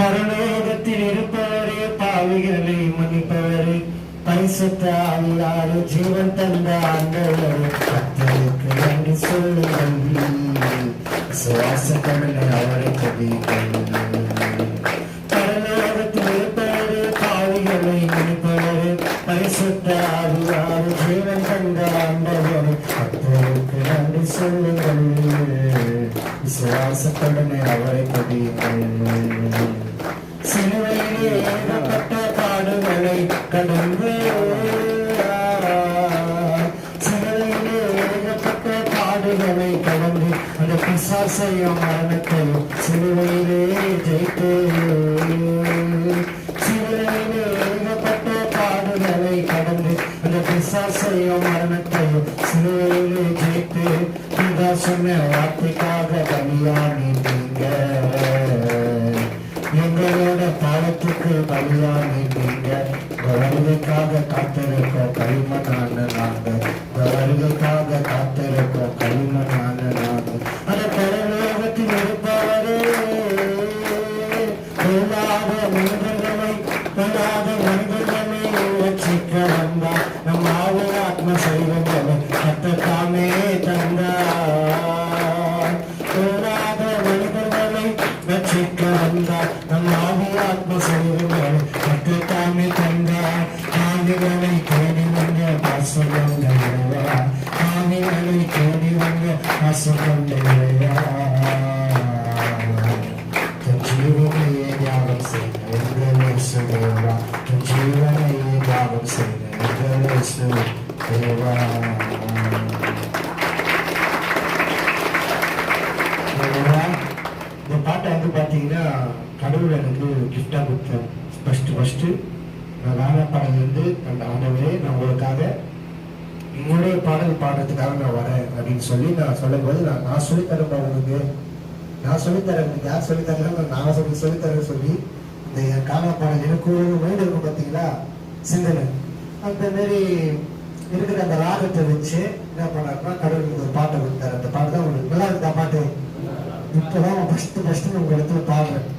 பரலோகத்தில் இருப்பவரே, பாவிகளை மன்னிப்பவரே, பரிசுத்த ஆவியாரே, ஜீவன் தந்த ஆண்டவரே, கர்த்தருக்கு நன்றி சொல்லுங்கள். சுவாசக்கடலை அவரை துதியுங்கள். பரலோகத்தில் இருப்பவரே, பாவிகளை மன்னிப்பவரே, பரிசுத்த ஆவியாரே, ஜீவன் தந்த ஆண்டவரே, கர்த்தருக்கு நன்றி சொல்லுங்கள். விசுவாசத்துடனே அவரை துதியுங்கள். சிலுவையிலே ஏகப்பட்ட பாடுகளை கடந்து, சிலுவையிலே ஏகப்பட்ட பாடுகளை கடந்து, அந்த பிசாசையும் மரணத்தையும் சிலுவையிலே ஜெயித்து, சிலுவையிலே ஏகப்பட்ட பாடுகளை கடந்து, அந்த பிசாசையும் மரணத்தையும் சிலுவையிலே ஜெயித்து, பிதா சொன்ன வார்த்தைக்காக பலியானீங்க, எங்களோட பாவத்துக்கு பலியானீங்க. வருகைக்காக காத்திருக்கோம் களிமண்ணான நாங்கள், வருகைக்காக காத்திருக்கோம் களிமண்ணான நாங்கள். அந்த பரலோகத்தில் இருப்பவரே, பொல்லாத மனிதர்களை ரட்சிக்க வந்தார். நம் ஆவிய ஆத்ம சைவங்களை கர்த்தர் தந்தார். பொல்லாத மனிதர்களை ரட்சிக்க வந்தார். நம் ஆவிய ஆத்ம சைவங்களை கர்த்தர் தந்தார். ஆவிகளை தேடி வந்த பாசம் கொண்டவரா, ஆவிகளை தேடி வந்த பாசம் கொண்டவரா, ஜீவனையே தியாகம் செய்த தேவா, ஜீவனையே தியாகம் செய்த தேவா. இந்த பாட்டை வந்து பார்த்தீங்கன்னா கடவுள் எனக்கு கிஃப்டா கொடுத்தேன். ஃபர்ஸ்ட் நான் கான பாடல் வந்து அந்த ஆண்டவரே, நான் உங்களுக்காக உங்களுடைய பாடல் பாடுறதுக்காக நான் வரேன் அப்படின்னு சொல்லி நான் சொல்லும் போது, நான் சொல்லித்தரேன் உங்களுக்கு, நான் சொல்லித்தரேன், யார் சொல்லித்தரல, நான் சொல்லித்தரேன் சொல்லி இந்த கால பாடல் எனக்கு ஒரு மைண்ட் இருக்கும் பார்த்தீங்களா, சிந்தனை அந்த மாரி இருக்கிற அந்த ராகத்தை வச்சு என்ன பண்ணாருன்னா கடவுளுக்கு ஒரு பாட்டை கொடுத்தாரு. அந்த பாட்டு தான் உங்களுக்கு நல்லா இருக்குதா பாட்டு? இப்போதான் ஃபர்ஸ்ட் உங்க இடத்துல பாடுறேன்.